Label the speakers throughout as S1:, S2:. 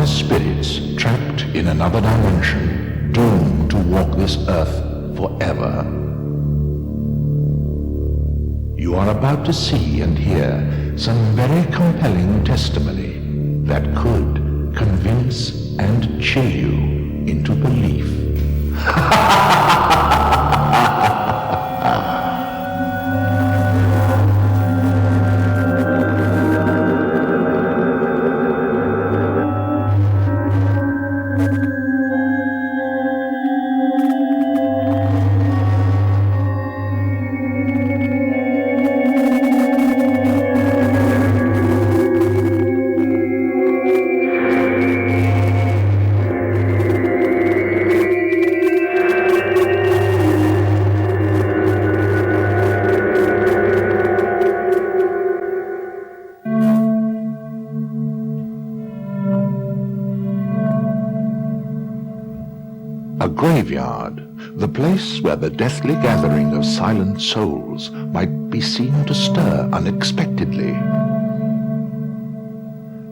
S1: as spirits trapped in another dimension, doomed to walk this earth forever. You are about to see and hear some very compelling testimony that could convince and chill you into belief. A graveyard, the place where the deathly gathering of silent souls might be seen to stir unexpectedly.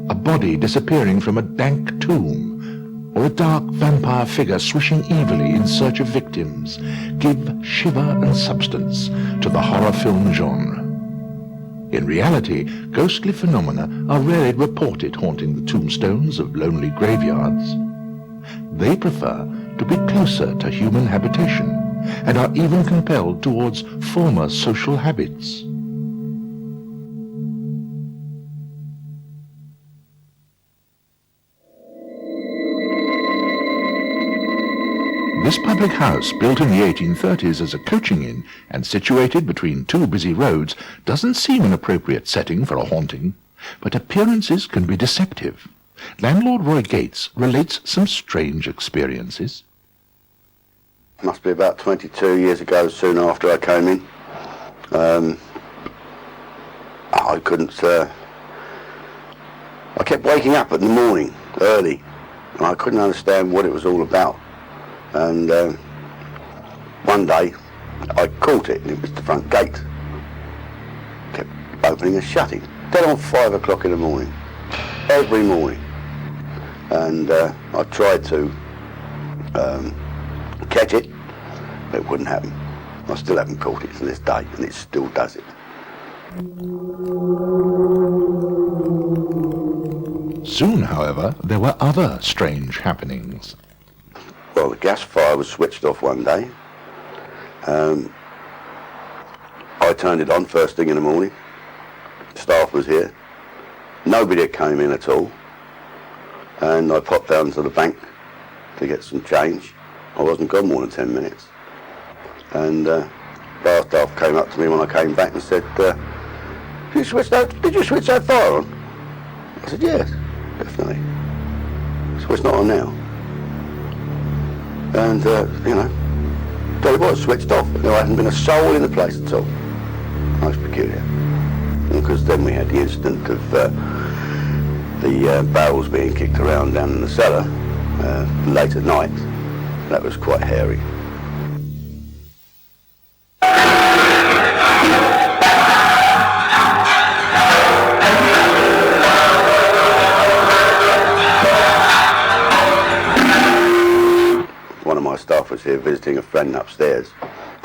S1: A body disappearing from a dank tomb, or a dark vampire figure swishing evilly in search of victims, give shiver and substance to the horror film genre. In reality, ghostly phenomena are rarely reported haunting the tombstones of lonely graveyards. They prefer to be closer to human habitation, and are even compelled towards former social habits. This public house, built in the 1830s as a coaching inn and situated between two busy roads, doesn't seem an appropriate setting for a haunting, but appearances can be deceptive. Landlord Roy Gates relates some strange experiences.
S2: Must be about 22 years ago, soon after I came in. I kept waking up in the morning, early, and I couldn't understand what it was all about. And one day, I caught it, and it was the front gate. Kept opening and shutting, dead on 5 o'clock in the morning, every morning. And I tried to catch it, but it wouldn't happen. I still haven't caught it to this day, and it still does it.
S1: Soon, however, there were other strange happenings.
S2: Well, the gas fire was switched off one day. I turned it on first thing in the morning. Staff was here. Nobody had came in at all. And I popped down to the bank to get some change. I wasn't gone more than 10 minutes. And bar staff came up to me when I came back and said, did you switch that fire on? I said, yes, definitely. So it's not on now. And, tell you what, switched off. There hadn't been a soul in the place at all. Most peculiar. Because then we had the incident of the barrels being kicked around down in the cellar late at night. That was quite hairy. One of my staff was here visiting a friend upstairs,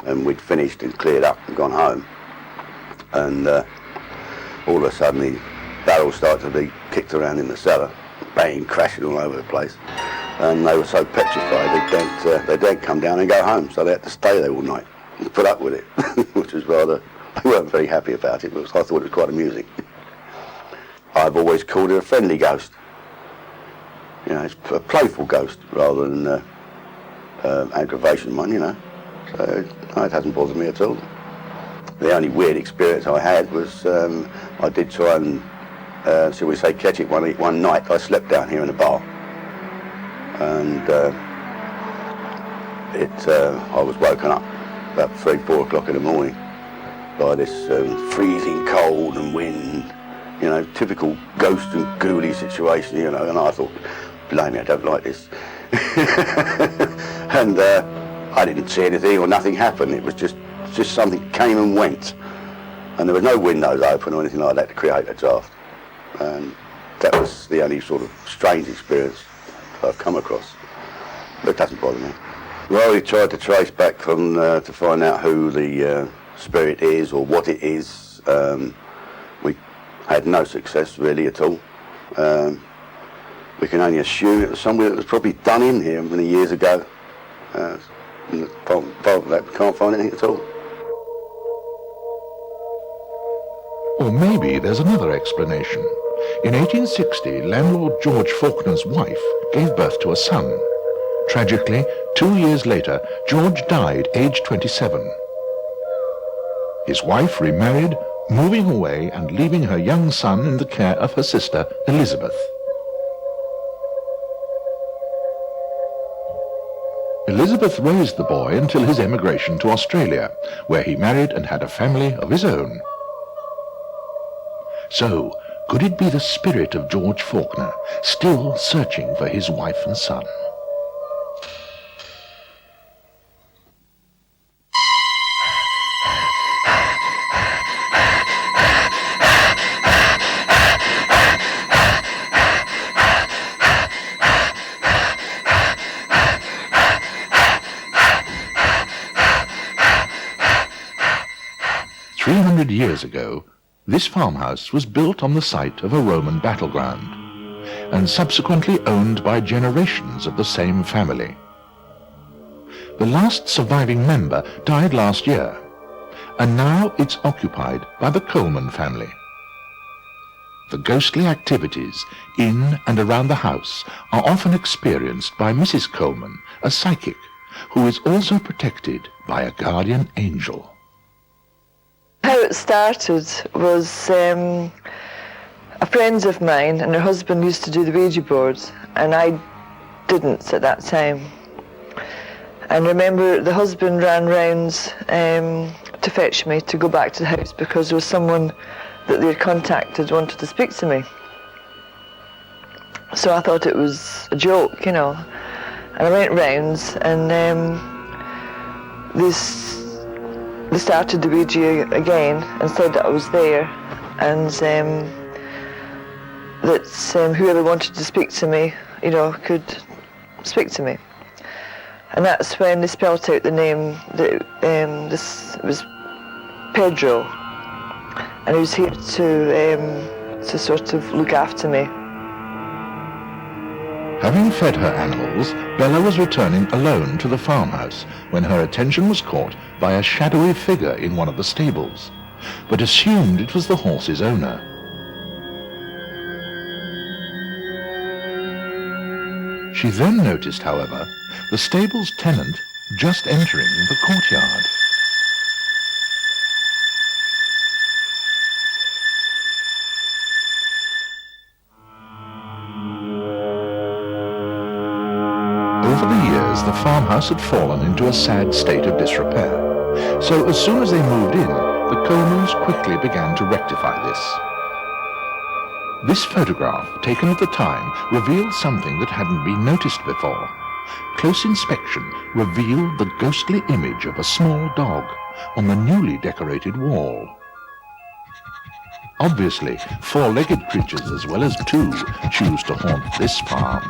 S2: and we'd finished and cleared up and gone home. And all of a sudden the barrels started to be kicked around in the cellar, bang, crashing all over the place. And they were so petrified they daren't come down and go home, so they had to stay there all night and put up with it, which was rather, they weren't very happy about it, but I thought it was quite amusing. I've always called it a friendly ghost. You know, it's a playful ghost rather than aggravation one, you know. So no, it hasn't bothered me at all. The only weird experience I had was I did try and, shall we say, catch it one night. I slept down here in a bar. And I was woken up about 3-4 o'clock in the morning by this freezing cold and wind, you know, typical ghost and ghoulie situation, you know, and I thought, blimey, I don't like this. And I didn't see anything or nothing happen. It was just something came and went. And there were no windows open or anything like that to create a draft. And That was the only sort of strange experience I've come across. But it doesn't bother me. Well, we tried to trace back from to find out who the spirit is or what it is. We had no success really at all. We can only assume it was somebody that was probably done in here many years ago. And apart from that, we can't find anything at all.
S1: Or maybe there's another explanation. In 1860, landlord George Faulkner's wife gave birth to a son. Tragically, 2 years later, George died aged 27. His wife remarried, moving away and leaving her young son in the care of her sister, Elizabeth. Elizabeth raised the boy until his emigration to Australia, where he married and had a family of his own. So, could it be the spirit of George Faulkner, still searching for his wife and son? Years ago, this farmhouse was built on the site of a Roman battleground and subsequently owned by generations of the same family. The last surviving member died last year, and now it's occupied by the Coleman family. The ghostly activities in and around the house are often experienced by Mrs. Coleman, a psychic, who is also protected by a guardian angel.
S3: How it started was a friend of mine and her husband used to do the Ouija boards, and I didn't at that time. And remember, the husband ran round to fetch me to go back to the house because there was someone that they had contacted wanted to speak to me. So I thought it was a joke, you know. And I went round and they started the Ouija again and said that I was there, and that whoever wanted to speak to me, you know, could speak to me. And that's when they spelt out the name. This was Pedro, and he was here to sort of look after me.
S1: Having fed her animals, Bella was returning alone to the farmhouse when her attention was caught by a shadowy figure in one of the stables, but assumed it was the horse's owner. She then noticed, however, the stable's tenant just entering the courtyard. Over the years, the farmhouse had fallen into a sad state of disrepair. So as soon as they moved in, the Colemans quickly began to rectify this. This photograph, taken at the time, revealed something that hadn't been noticed before. Close inspection revealed the ghostly image of a small dog on the newly decorated wall. Obviously, four-legged creatures as well as two choose to haunt this farm.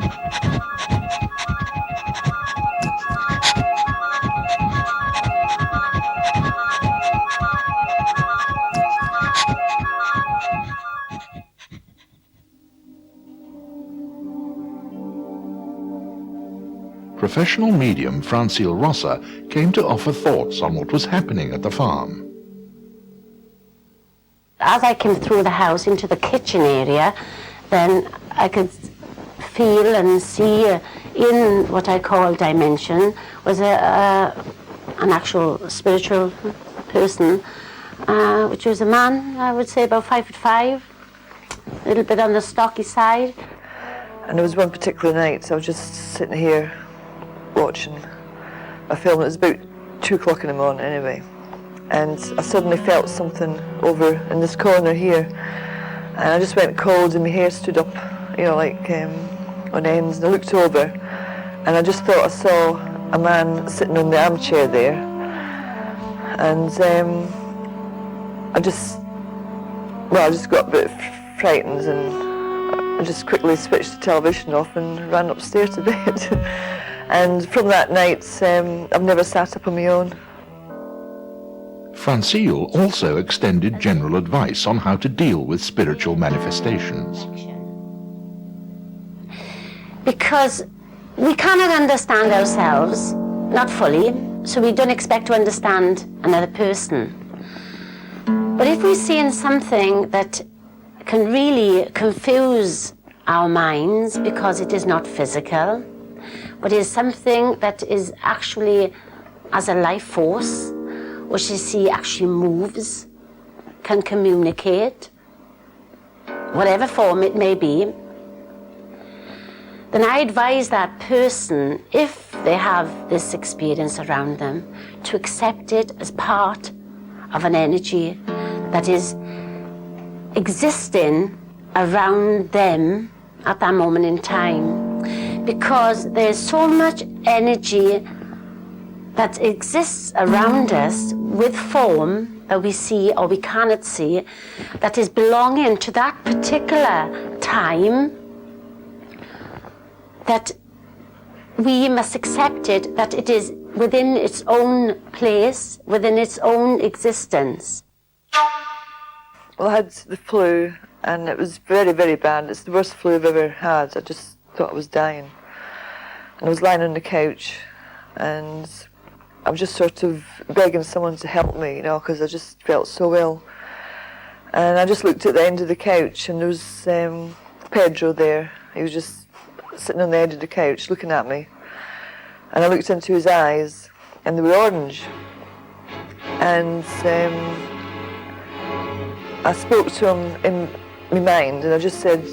S1: Professional medium Francile Rossa came to offer thoughts on what was happening at the farm.
S4: As I came through the house into the kitchen area, then I could feel and see in what I call dimension was an actual spiritual person, which was a man, I would say about 5'5", a little bit on the stocky side.
S3: And there was one particular night, I was just sitting here watching a film. It was about 2 o'clock in the morning anyway, and I suddenly felt something over in this corner here, and I just went cold and my hair stood up, you know, like on ends, and I looked over and I just thought I saw a man sitting on the armchair there, and I just got a bit frightened, and I just quickly switched the television off and ran upstairs to bed. And from that night, I've never sat up on my own.
S1: Francille also extended general advice on how to deal with spiritual manifestations.
S4: Because we cannot understand ourselves, not fully, so we don't expect to understand another person. But if we see in something that can really confuse our minds because it is not physical, but is something that is actually as a life force, which you see actually moves, can communicate, whatever form it may be, then I advise that person, if they have this experience around them, to accept it as part of an energy that is existing around them at that moment in time. Because there's so much energy that exists around us with form that we see or we cannot see, that is belonging to that particular time, that we must accept it, that it is within its own place, within its own existence.
S3: Well, I had the flu, and it was very, very bad. It's the worst flu I've ever had. I just thought I was dying. And I was lying on the couch, and I was just sort of begging someone to help me, you know, because I just felt so ill. And I just looked at the end of the couch, and there was Pedro there. He was just sitting on the edge of the couch looking at me. And I looked into his eyes, and they were orange. And I spoke to him in my mind, and I just said,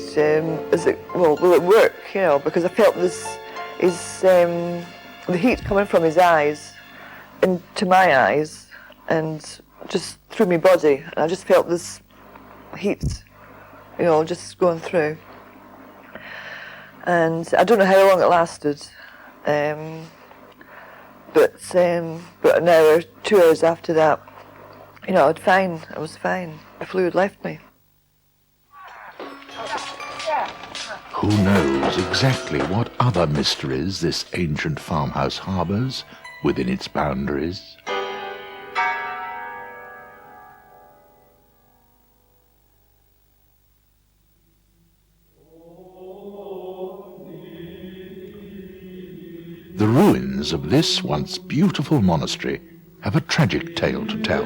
S3: will it work, you know, because I felt the heat coming from his eyes into my eyes and just through my body, and I just felt this heat, you know, just going through. And I don't know how long it lasted, but an hour, 2 hours after that, you know, I was fine. The flu had left me.
S1: Who knows exactly what other mysteries this ancient farmhouse harbours within its boundaries? The ruins of this once beautiful monastery have a tragic tale to tell.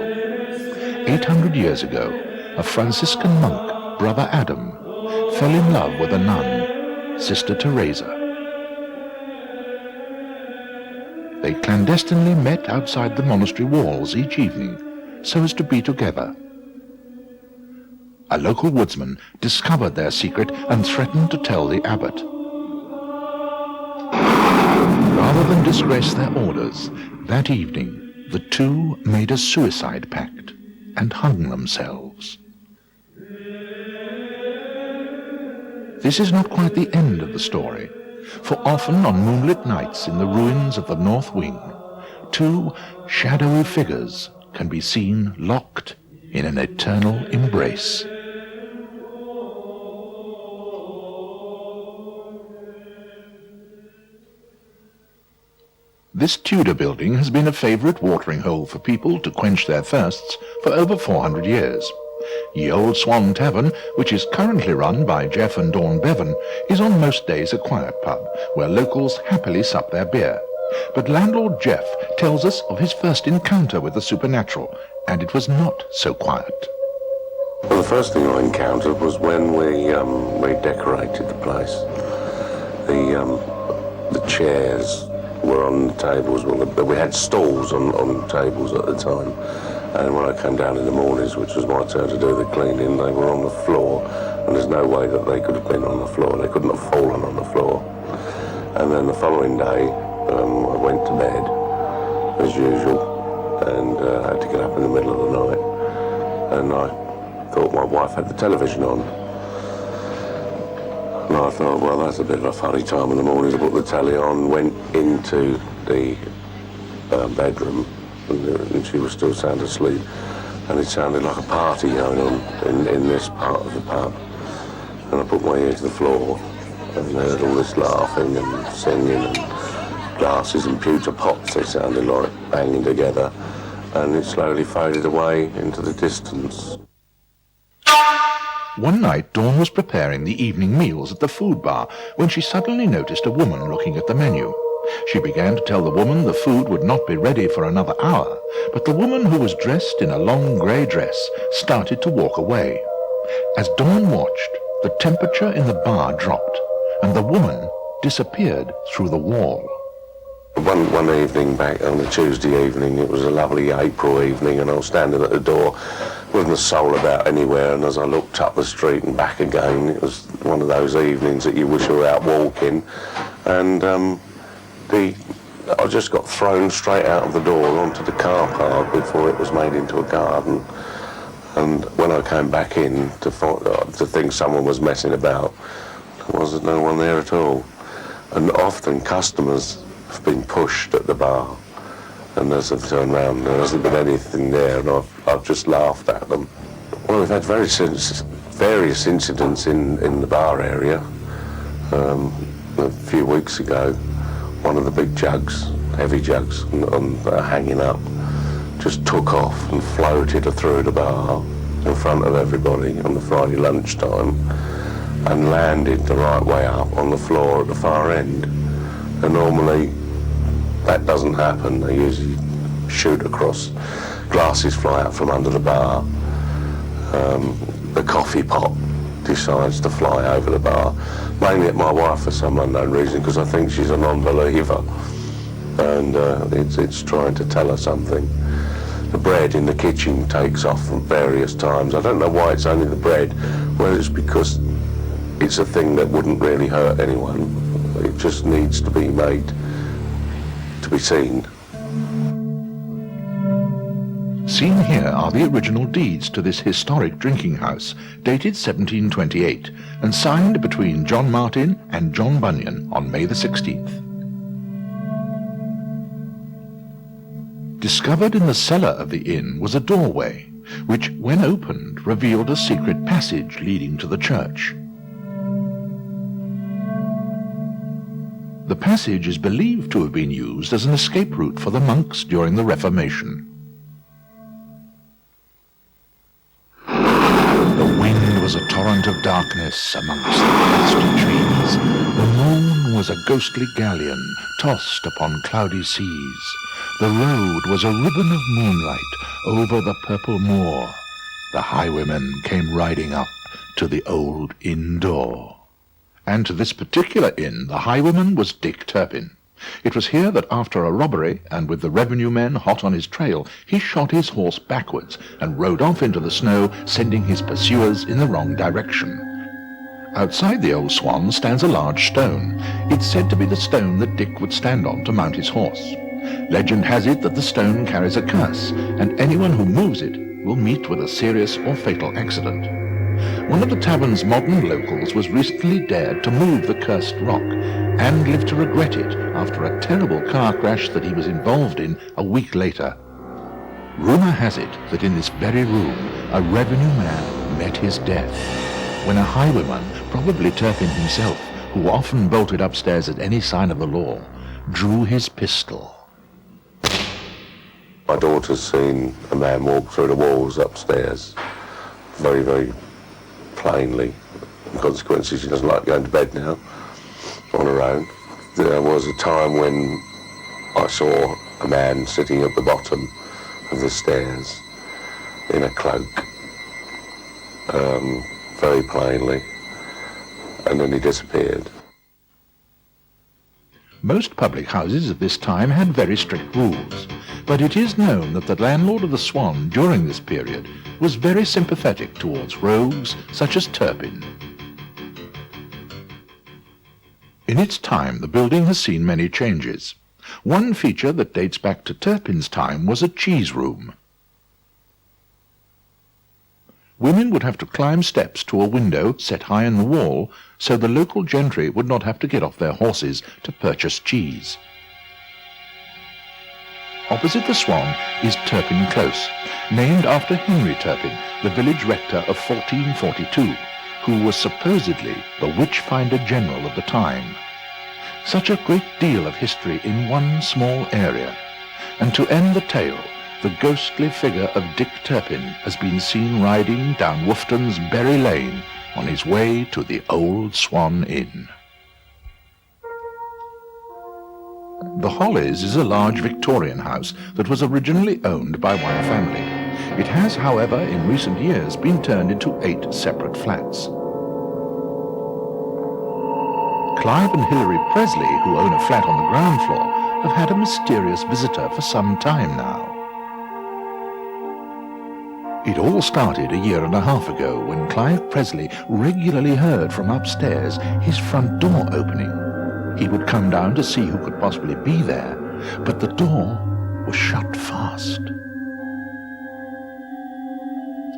S1: 800 years ago, a Franciscan monk, Brother Adam, fell in love with a nun, Sister Teresa. They clandestinely met outside the monastery walls each evening so as to be together. A local woodsman discovered their secret and threatened to tell the abbot. Rather than disgrace their orders, that evening the two made a suicide pact and hung themselves. This is not quite the end of the story, for often on moonlit nights in the ruins of the North Wing, two shadowy figures can be seen locked in an eternal embrace. This Tudor building has been a favourite watering hole for people to quench their thirsts for over 400 years. Ye Old Swan Tavern, which is currently run by Jeff and Dawn Bevan, is on most days a quiet pub where locals happily sup their beer. But landlord Jeff tells us of his first encounter with the supernatural, and it was not so quiet.
S5: Well, the first thing I encountered was when we decorated the place. The chairs were on the tables. Well, we had stalls on tables at the time. And when I came down in the mornings, which was my turn to do the cleaning, they were on the floor, and there's no way that they could have been on the floor. They couldn't have fallen on the floor. And then the following day, I went to bed, as usual, and had to get up in the middle of the night. And I thought my wife had the television on. And I thought, well, that's a bit of a funny time in the morning to put the telly on. Went into the bedroom, and she was still sound asleep, and it sounded like a party going on in this part of the pub. And I put my ear to the floor and heard all this laughing and singing and glasses and pewter pots, they sounded like, banging together. And it slowly faded away into the distance.
S1: One night, Dawn was preparing the evening meals at the food bar when she suddenly noticed a woman looking at the menu. She began to tell the woman the food would not be ready for another hour, but the woman, who was dressed in a long grey dress, started to walk away. As Dawn watched, the temperature in the bar dropped, and the woman disappeared through the wall.
S5: One evening back on a Tuesday evening, it was a lovely April evening, and I was standing at the door, wasn't a soul about anywhere, and as I looked up the street and back again, it was one of those evenings that you wish you were out walking, and I just got thrown straight out of the door onto the car park before it was made into a garden. And when I came back in to think someone was messing about, there wasn't no one there at all. And often customers have been pushed at the bar, and as I've turned round, there hasn't been anything there, and I've just laughed at them. Well, we've had various incidents in the bar area. A few weeks ago, one of the big jugs, heavy jugs, hanging up, just took off and floated through the bar in front of everybody on the Friday lunchtime and landed the right way up on the floor at the far end. And normally that doesn't happen. They usually shoot across, glasses fly out from under the bar, the coffee pot decides to fly over the bar, mainly at my wife for some unknown reason, because I think she's a non-believer, and it's trying to tell her something. The bread in the kitchen takes off from various times. I don't know why it's only the bread, whether it's because it's a thing that wouldn't really hurt anyone. It just needs to be made to be seen.
S1: Seen here are the original deeds to this historic drinking house, dated 1728, and signed between John Martin and John Bunyan on May the 16th. Discovered in the cellar of the inn was a doorway, which, when opened, revealed a secret passage leading to the church. The passage is believed to have been used as an escape route for the monks during the Reformation. The wind was a torrent of darkness amongst the dusty trees. The moon was a ghostly galleon tossed upon cloudy seas. The road was a ribbon of moonlight over the purple moor. The highwaymen came riding up to the old inn door. And to this particular inn the highwayman was Dick Turpin. It was here that after a robbery, and with the revenue men hot on his trail, he shot his horse backwards and rode off into the snow, sending his pursuers in the wrong direction. Outside the old Swan stands a large stone. It's said to be the stone that Dick would stand on to mount his horse. Legend has it that the stone carries a curse, and anyone who moves it will meet with a serious or fatal accident. One of the tavern's modern locals was recently dared to move the cursed rock, and lived to regret it after a terrible car crash that he was involved in a week later. Rumour has it that in this very room a revenue man met his death, when a highwayman, probably Turpin himself, who often bolted upstairs at any sign of the law, drew his pistol.
S5: My daughter's seen a man walk through the walls upstairs, very, very plainly. In consequence, she doesn't like going to bed now on her own. There was a time when I saw a man sitting at the bottom of the stairs in a cloak, very plainly, and then he disappeared.
S1: Most public houses at this time had very strict rules, but it is known that the landlord of the Swan during this period was very sympathetic towards rogues such as Turpin. In its time, the building has seen many changes. One feature that dates back to Turpin's time was a cheese room. Women would have to climb steps to a window set high in the wall, so the local gentry would not have to get off their horses to purchase cheese. Opposite the Swan is Turpin Close, named after Henry Turpin, the village rector of 1442, who was supposedly the witch-finder general of the time. Such a great deal of history in one small area. And to end the tale, the ghostly figure of Dick Turpin has been seen riding down Woughton's Berry Lane on his way to the Old Swan Inn. The Hillys is a large Victorian house that was originally owned by one family. It has, however, in recent years been turned into 8 separate flats. Clive and Hilary Presley, who own a flat on the ground floor, have had a mysterious visitor for some time now. It all started a year and a half ago when Clive Presley regularly heard from upstairs his front door opening. He would come down to see who could possibly be there, but the door was shut fast.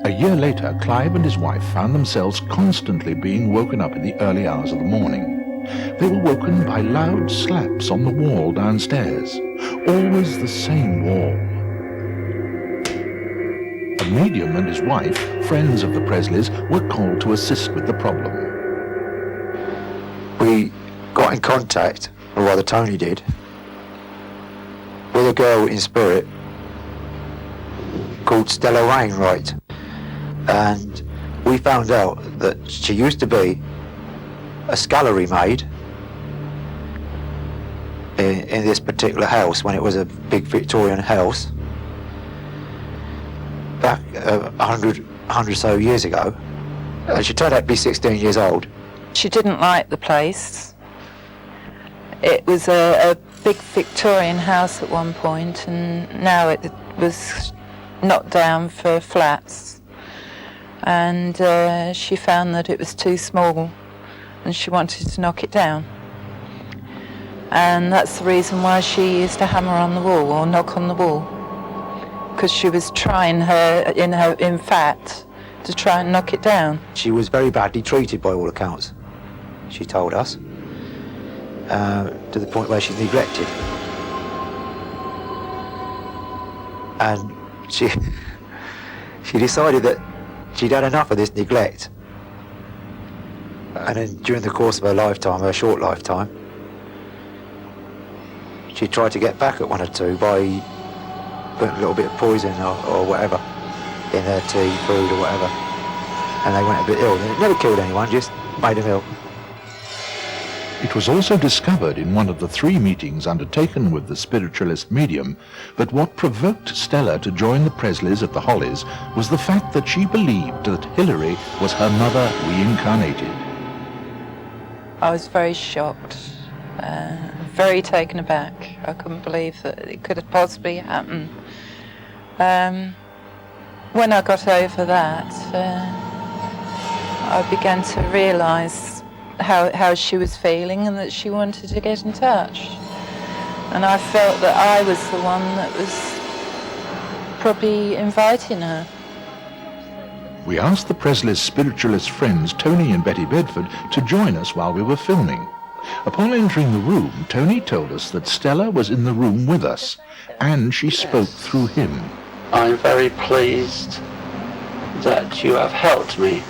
S1: A year later, Clive and his wife found themselves constantly being woken up in the early hours of the morning. They were woken by loud slaps on the wall downstairs, always the same wall. A medium and his wife, friends of the Presleys, were called to assist with the problem.
S6: We got in contact, or rather Tony did, with a girl in spirit called Stella Wainwright, and we found out that she used to be a scullery maid in this particular house when it was a big Victorian house back 100 or so years ago. She turned out to be 16 years old.
S7: She didn't like the place. It was a big Victorian house at one point, and now it was knocked down for flats. And she found that it was too small, and she wanted to knock it down. And that's the reason why she used to hammer on the wall or knock on the wall, because she was trying in fact, to try and knock it down.
S6: She was very badly treated by all accounts, she told us, to the point where she's neglected. And she decided that she'd had enough of this neglect. And then during the course of her lifetime, her short lifetime, she tried to get back at one or two by putting a little bit of poison or whatever in her tea, food or whatever. And they went a bit ill. It never killed anyone, just made them ill.
S1: It was also discovered in one of the 3 meetings undertaken with the spiritualist medium that what provoked Stella to join the Presleys at the Hillys was the fact that she believed that Hilary was her mother reincarnated.
S7: I was very shocked, very taken aback. I couldn't believe that it could have possibly happened. When I got over that, I began to realise how she was feeling and that she wanted to get in touch. And I felt that I was the one that was probably inviting her.
S1: We asked the Presleys' spiritualist friends Tony and Betty Bedford to join us while we were filming. Upon entering the room, Tony told us that Stella was in the room with us, and she spoke through him.
S8: I'm very pleased that you have helped me.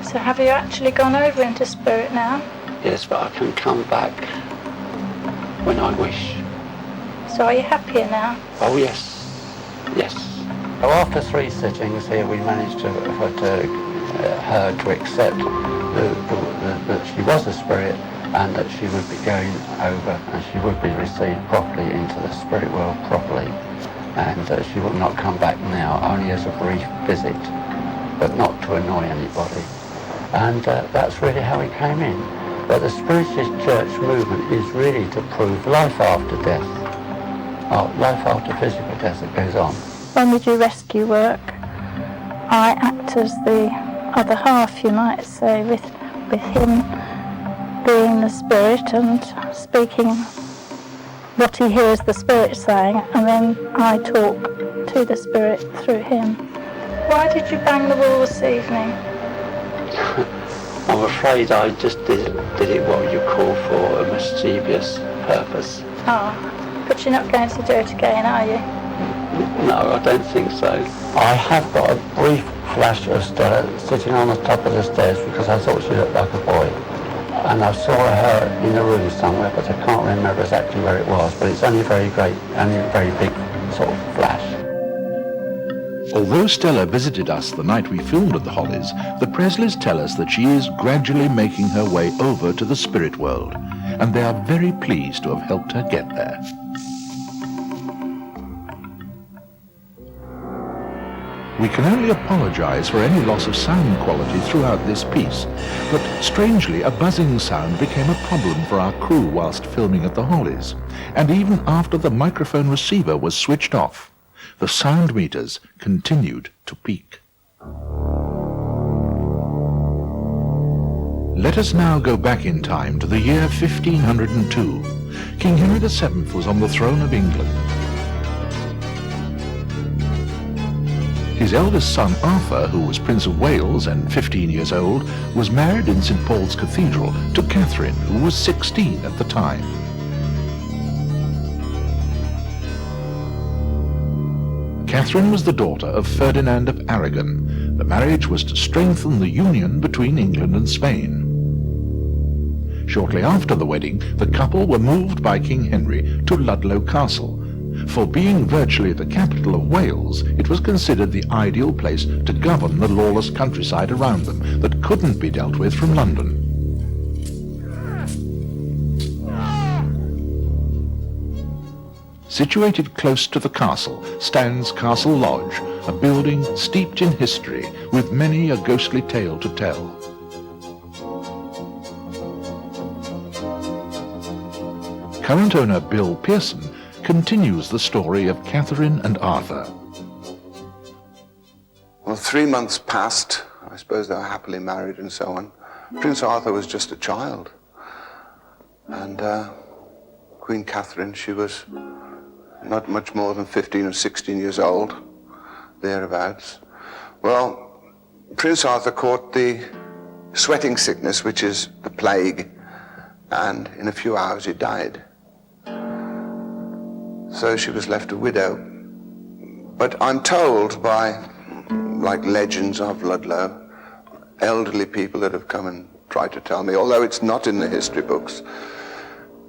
S9: So have you actually gone over into spirit now?
S8: Yes, but I can come back when I wish.
S9: So are you happier now?
S8: Oh yes, yes. So after 3 sittings here, we managed to her to accept that she was a spirit and that she would be going over and she would be received properly into the spirit world properly, and that she would not come back now, only as a brief visit, but not to annoy anybody. And that's really how we came in. But the Spiritualist Church movement is really to prove life after death, life after physical death that goes on.
S9: When we do rescue work, I act as the other half, you might say, with him being the spirit and speaking what he hears the spirit saying, and then I talk to the spirit through him. Why did you bang the wall this evening?
S8: I'm afraid I just did it what you call for a mischievous purpose.
S9: But you're not going to do it again, are you?
S8: No, I don't think so. I have got a brief flash of Stella sitting on the top of the stairs because I thought she looked like a boy. And I saw her in a room somewhere, but I can't remember exactly where it was, but it's only very great, only a very big sort of flash.
S1: Although Stella visited us the night we filmed at the Hollies, the Presleys tell us that she is gradually making her way over to the spirit world, and they are very pleased to have helped her get there. We can only apologize for any loss of sound quality throughout this piece, but strangely a buzzing sound became a problem for our crew whilst filming at the Hollies, and even after the microphone receiver was switched off, the sound meters continued to peak. Let us now go back in time to the year 1502. King Henry VII was on the throne of England. His eldest son Arthur, who was Prince of Wales and 15 years old, was married in St. Paul's Cathedral to Catherine, who was 16 at the time. Catherine was the daughter of Ferdinand of Aragon. The marriage was to strengthen the union between England and Spain. Shortly after the wedding, the couple were moved by King Henry to Ludlow Castle. For being virtually the capital of Wales, it was considered the ideal place to govern the lawless countryside around them that couldn't be dealt with from London. Situated close to the castle stands Castle Lodge, a building steeped in history with many a ghostly tale to tell. Current owner Bill Pearson continues the story of Catherine and Arthur.
S10: Well, 3 months passed. I suppose they were happily married and so on. Prince Arthur was just a child. And Queen Catherine, she was not much more than 15 or 16 years old, thereabouts. Well, Prince Arthur caught the sweating sickness, which is the plague, and in a few hours he died. So she was left a widow. But I'm told by, like legends of Ludlow, elderly people that have come and tried to tell me, although it's not in the history books,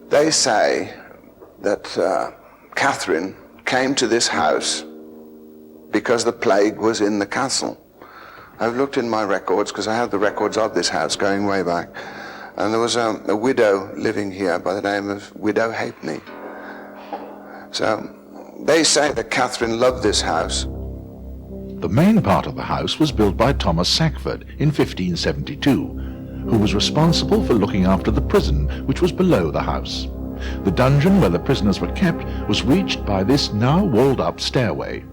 S10: they say that Catherine came to this house because the plague was in the castle. I've looked in my records, because I have the records of this house going way back, and there was a widow living here by the name of Widow Halfpenny. So they say that Catherine loved this house.
S1: The main part of the house was built by Thomas Sackford in 1572, who was responsible for looking after the prison, which was below the house. The dungeon where the prisoners were kept was reached by this now walled-up stairway.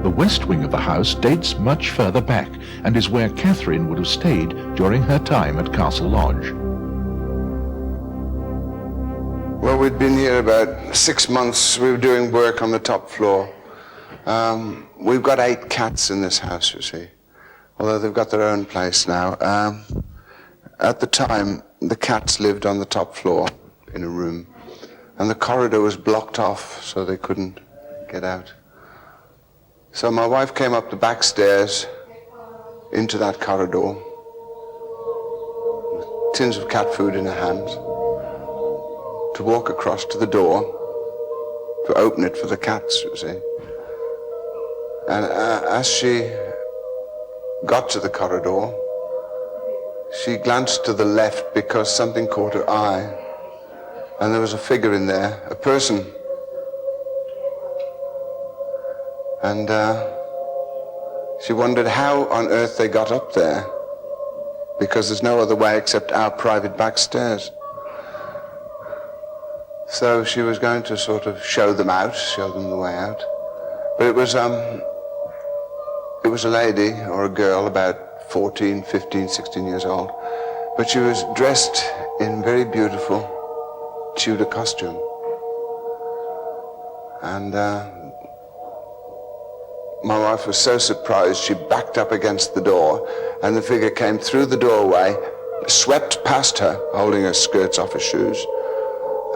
S1: The west wing of the house dates much further back and is where Catherine would have stayed during her time at Castle Lodge.
S10: Well, we'd been here about 6 months. We were doing work on the top floor. We've got 8 cats in this house, you see, although they've got their own place now. At the time, the cats lived on the top floor in a room, and the corridor was blocked off so they couldn't get out. So my wife came up the back stairs into that corridor with tins of cat food in her hands to walk across to the door to open it for the cats, you see. And as she got to the corridor, she glanced to the left because something caught her eye, and there was a figure in there, a person. And she wondered how on earth they got up there, because there's no other way except our private back stairs. So she was going to sort of show them out, show them the way out. But it was a lady or a girl about 14, 15, 16 years old, but she was dressed in very beautiful Tudor costume. And my wife was so surprised, she backed up against the door, and the figure came through the doorway, swept past her, holding her skirts off her shoes,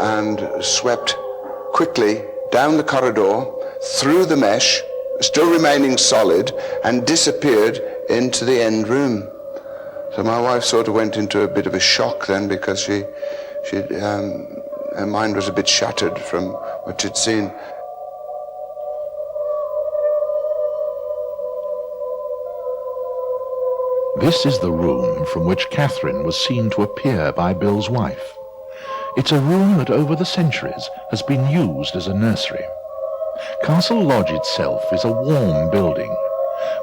S10: and swept quickly down the corridor, through the mesh, still remaining solid, and disappeared into the end room. So my wife sort of went into a bit of a shock then, because her mind was a bit shattered from what she'd seen.
S1: This is the room from which Catherine was seen to appear by Bill's wife. It's a room that over the centuries has been used as a nursery. Castle Lodge itself is a warm building,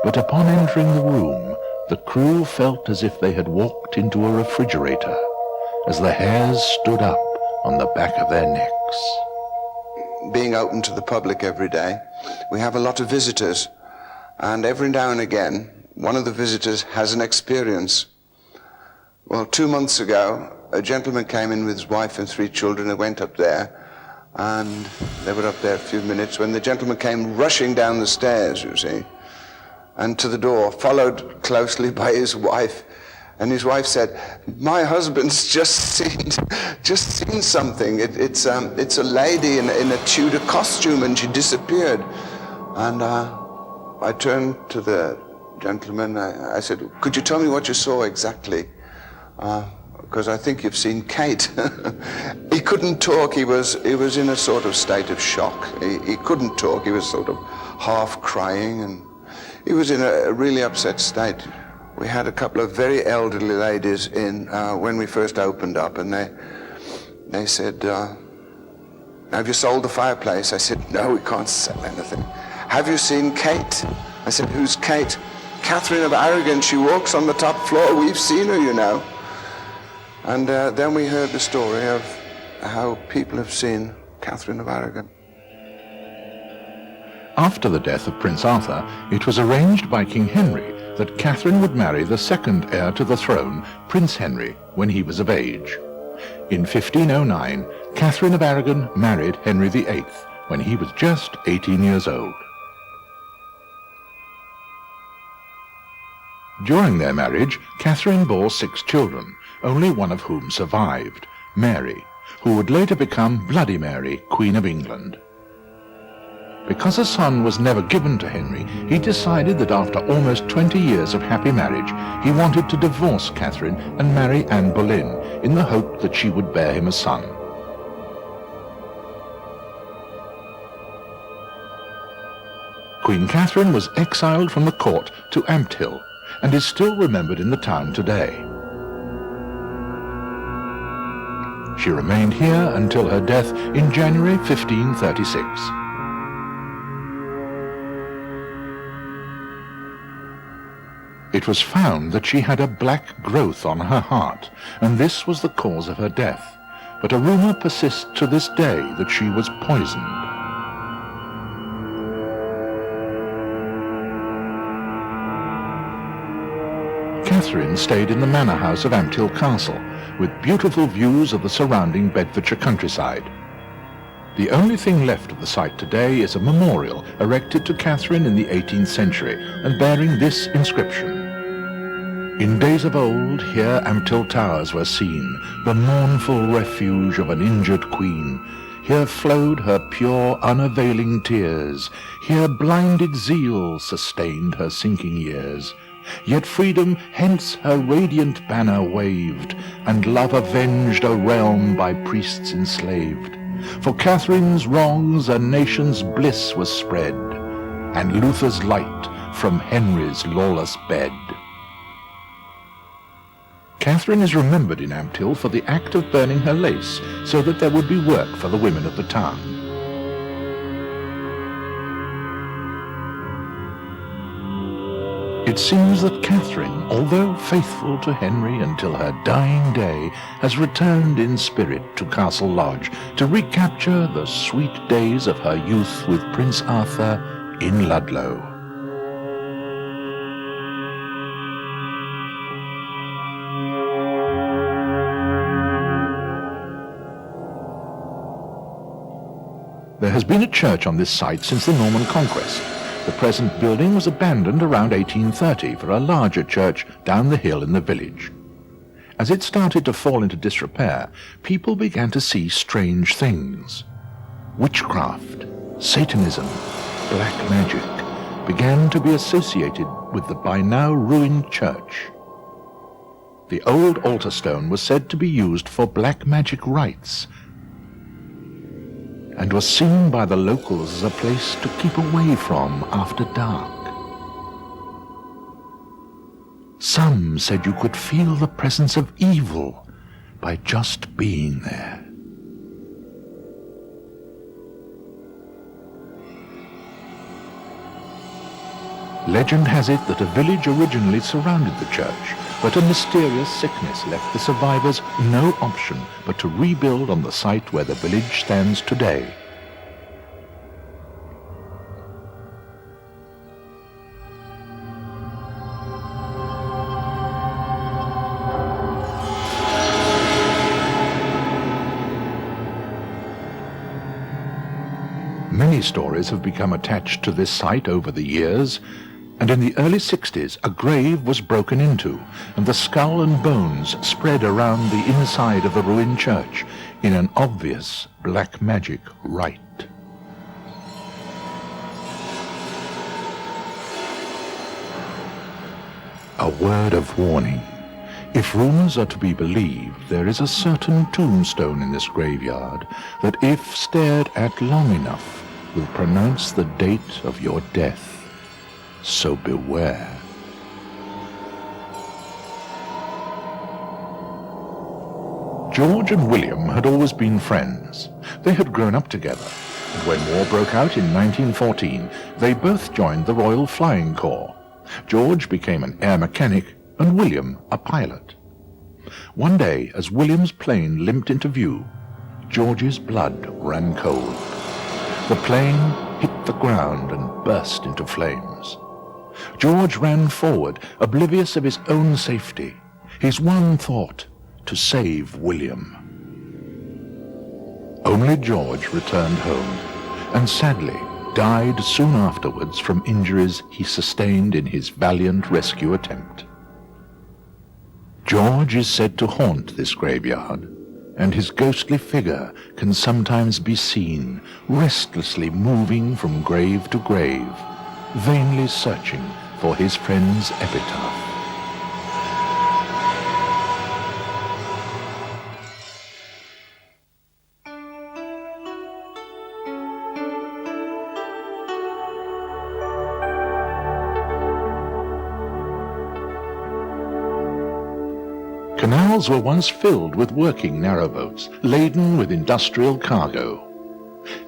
S1: but upon entering the room, the crew felt as if they had walked into a refrigerator, as the hairs stood up on the back of their necks.
S10: Being open to the public every day, we have a lot of visitors, and every now and again, one of the visitors has an experience. Well, 2 months ago, a gentleman came in with his wife and 3 children and went up there, and they were up there a few minutes when the gentleman came rushing down the stairs, you see, and to the door, followed closely by his wife. And his wife said, "My husband's just seen something. It's a lady in a Tudor costume, and she disappeared." And I turned to the gentleman. I said, "Could you tell me what you saw exactly? Because I think you've seen Kate." He couldn't talk. He was in a sort of state of shock. He couldn't talk. He was sort of half crying, and he was in a really upset state. We had a couple of very elderly ladies in when we first opened up, and they said, "Have you sold the fireplace?" I said, "No, we can't sell anything." "Have you seen Kate?" I said, "Who's Kate?" "Catherine of Aragon. She walks on the top floor. We've seen her, you know." And then we heard the story of how people have seen Catherine of Aragon.
S1: After the death of Prince Arthur, it was arranged by King Henry that Catherine would marry the second heir to the throne, Prince Henry, when he was of age. In 1509, Catherine of Aragon married Henry VIII when he was just 18 years old. During their marriage, Catherine bore 6 children, only one of whom survived, Mary, who would later become Bloody Mary, Queen of England. Because a son was never given to Henry, he decided that after almost 20 years of happy marriage, he wanted to divorce Catherine and marry Anne Boleyn in the hope that she would bear him a son. Queen Catherine was exiled from the court to Ampthill and is still remembered in the town today. She remained here until her death in January 1536. It was found that she had a black growth on her heart, and this was the cause of her death. But a rumor persists to this day that she was poisoned. Catherine stayed in the manor house of Ampthill Castle, with beautiful views of the surrounding Bedfordshire countryside. The only thing left of the site today is a memorial erected to Catherine in the 18th century and bearing this inscription: "In days of old, here Ampthill towers were seen, the mournful refuge of an injured queen. Here flowed her pure, unavailing tears. Here blinded zeal sustained her sinking years. Yet freedom hence her radiant banner waved, and love avenged a realm by priests enslaved. For Catherine's wrongs a nation's bliss was spread, and Luther's light from Henry's lawless bed." Catherine is remembered in Ampthill for the act of burning her lace so that there would be work for the women of the town. It seems that Catherine, although faithful to Henry until her dying day, has returned in spirit to Castle Lodge to recapture the sweet days of her youth with Prince Arthur in Ludlow. There has been a church on this site since the Norman Conquest. The present building was abandoned around 1830 for a larger church down the hill in the village. As it started to fall into disrepair, people began to see strange things. Witchcraft, Satanism, black magic began to be associated with the by now ruined church. The old altar stone was said to be used for black magic rites and was seen by the locals as a place to keep away from after dark. Some said you could feel the presence of evil by just being there. Legend has it that a village originally surrounded the church, but a mysterious sickness left the survivors no option but to rebuild on the site where the village stands today. Many stories have become attached to this site over the years, and in the early 60s a grave was broken into and the skull and bones spread around the inside of the ruined church in an obvious black magic rite. A word of warning. If rumors are to be believed, there is a certain tombstone in this graveyard that, if stared at long enough, will pronounce the date of your death. So beware. George and William had always been friends. They had grown up together, and when war broke out in 1914, they both joined the Royal Flying Corps. George became an air mechanic and William a pilot. One day, as William's plane limped into view, George's blood ran cold. The plane hit the ground and burst into flames. George ran forward, oblivious of his own safety, his one thought, to save William. Only George returned home, and sadly died soon afterwards from injuries he sustained in his valiant rescue attempt. George is said to haunt this graveyard, and his ghostly figure can sometimes be seen restlessly moving from grave to grave, vainly searching for his friend's epitaph. Canals were once filled with working narrowboats, laden with industrial cargo.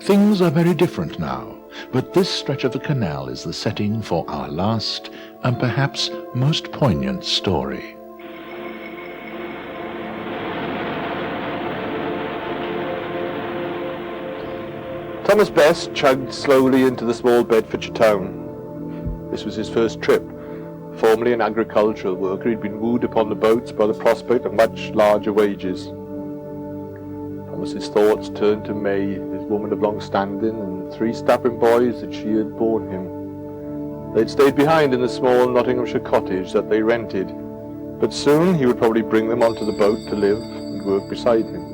S1: Things are very different now, but this stretch of the canal is the setting for our last and perhaps most poignant story.
S11: Thomas Best chugged slowly into the small Bedfordshire town. This was his first trip. Formerly an agricultural worker, he'd been wooed upon the boats by the prospect of much larger wages. Thomas's thoughts turned to May, his woman of long standing, and 3 stubborn boys that she had borne him. They'd stayed behind in the small Nottinghamshire cottage that they rented, but soon he would probably bring them onto the boat to live and work beside him.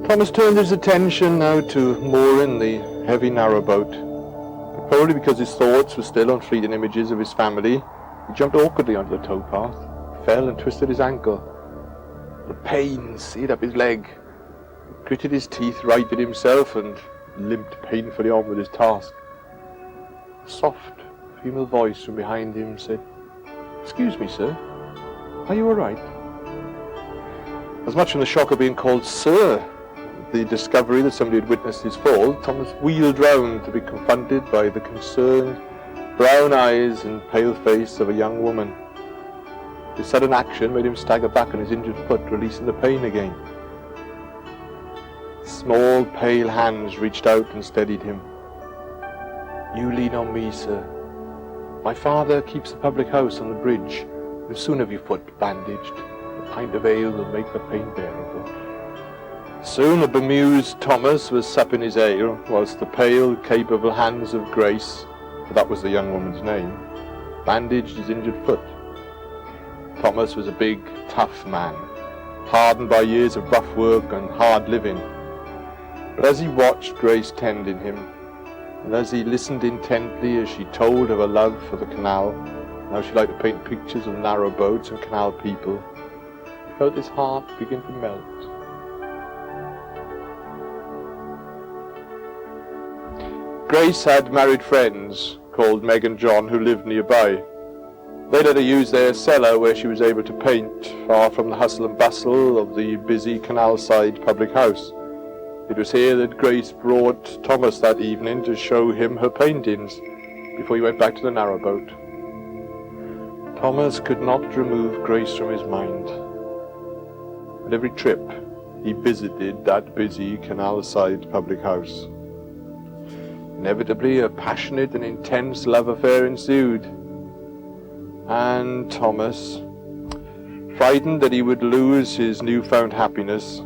S11: Thomas turned his attention now to mooring the heavy narrowboat. Probably because his thoughts were still on fleeting images of his family, he jumped awkwardly onto the towpath, fell and twisted his ankle. The pain seared up his leg. He gritted his teeth, righted himself, and limped painfully on with his task. A soft female voice from behind him said, "Excuse me, sir, are you all right?" As much from the shock of being called sir, the discovery that somebody had witnessed his fall, Thomas wheeled round to be confronted by the concerned brown eyes and pale face of a young woman. His sudden action made him stagger back on his injured foot, releasing the pain again. Small, pale hands reached out and steadied him. "You lean on me, sir. My father keeps a public house on the bridge. We'll soon have your foot bandaged. A pint of ale will make the pain bearable." Soon a bemused Thomas was supping his ale, whilst the pale, capable hands of Grace, for that was the young woman's name, bandaged his injured foot. Thomas was a big, tough man, hardened by years of rough work and hard living. But as he watched Grace tending him, and as he listened intently as she told of her love for the canal, and how she liked to paint pictures of narrow boats and canal people, he felt his heart begin to melt. Grace had married friends called Meg and John who lived nearby. They let her use their cellar where she was able to paint, far from the hustle and bustle of the busy canal-side public house. It was here that Grace brought Thomas that evening to show him her paintings before he went back to the narrowboat. Thomas could not remove Grace from his mind. At every trip, he visited that busy canal-side public house. Inevitably, a passionate and intense love affair ensued. And Thomas, frightened that he would lose his newfound happiness,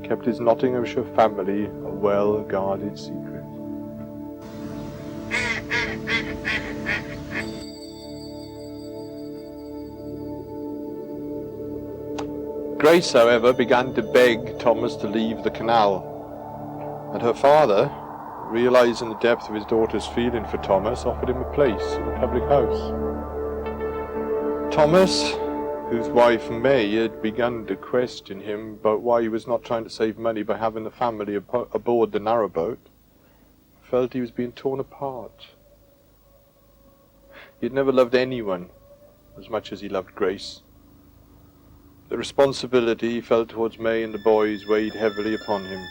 S11: kept his Nottinghamshire family a well-guarded secret. Grace, however, began to beg Thomas to leave the canal, and her father, realizing the depth of his daughter's feeling for Thomas, offered him a place in the public house. Thomas, whose wife May had begun to question him about why he was not trying to save money by having the family aboard the narrowboat, felt he was being torn apart. He had never loved anyone as much as he loved Grace. The responsibility he felt towards May and the boys weighed heavily upon him.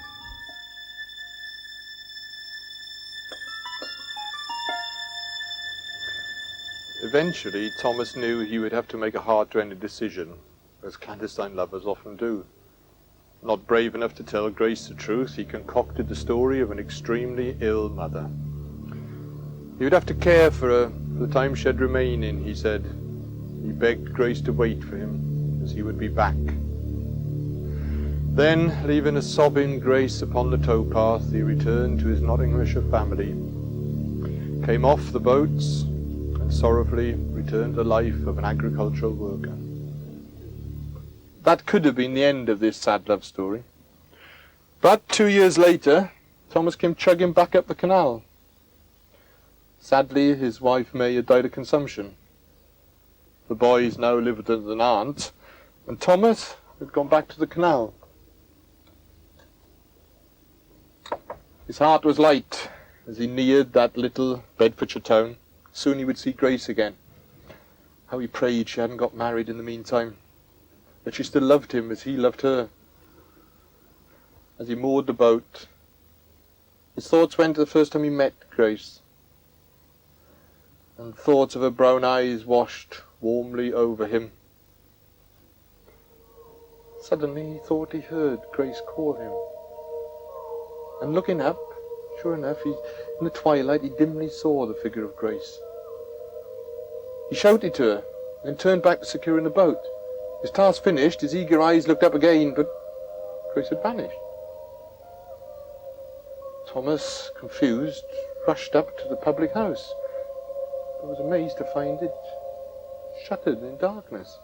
S11: Eventually, Thomas knew he would have to make a hard-to-end decision, as clandestine lovers often do. Not brave enough to tell Grace the truth, he concocted the story of an extremely ill mother. He would have to care for her for the time she had remaining, he said. He begged Grace to wait for him, as he would be back. Then, leaving a sobbing Grace upon the towpath, he returned to his Nottinghamshire family, came off the boats, and sorrowfully returned to the life of an agricultural worker. That could have been the end of this sad love story. But 2 years later, Thomas came chugging back up the canal. Sadly, his wife May had died of consumption. The boys now lived with an aunt, and Thomas had gone back to the canal. His heart was light as he neared that little Bedfordshire town. Soon he would see Grace again. How he prayed she hadn't got married in the meantime, that she still loved him as he loved her. As he moored the boat, his thoughts went to the first time he met Grace, and thoughts of her brown eyes washed warmly over him. Suddenly he thought he heard Grace call him, and looking up, sure enough, in the twilight he dimly saw the figure of Grace. He shouted to her, and turned back to securing the boat. His task finished, his eager eyes looked up again, but Grace had vanished. Thomas, confused, rushed up to the public house, but was amazed to find it shuttered in darkness.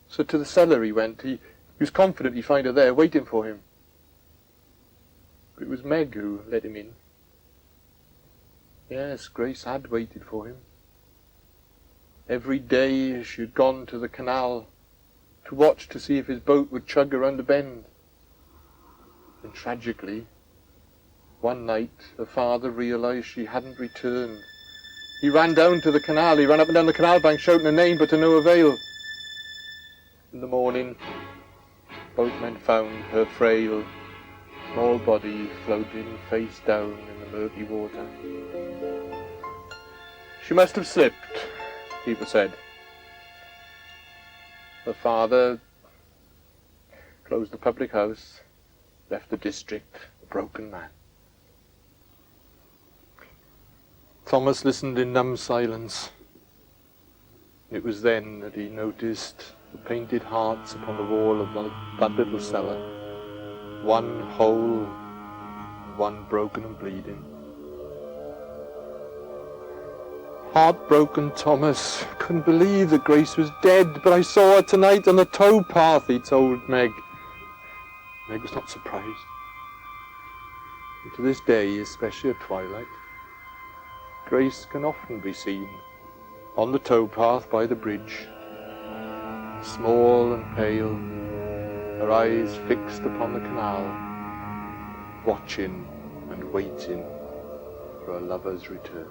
S11: So to the cellar he went. He was confident he'd find her there, waiting for him. But it was Meg who let him in. Yes, Grace had waited for him. Every day she had gone to the canal to watch to see if his boat would chug around the bend. And tragically, one night her father realized she hadn't returned. He ran down to the canal, he ran up and down the canal bank shouting her name, but to no avail. In the morning, both men found her frail, small body floating face down in the murky water. She must have slipped, people said. Her father closed the public house, left the district a broken man. Thomas listened in numb silence. It was then that he noticed the painted hearts upon the wall of that little cellar. One whole, one broken and bleeding. Heartbroken, Thomas couldn't believe that Grace was dead, but I saw her tonight on the towpath, he told Meg. Meg was not surprised. to this day, especially at twilight, Grace can often be seen on the towpath by the bridge, small and pale, her eyes fixed upon the canal, watching and waiting for a lover's return.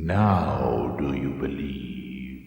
S1: Now do you believe?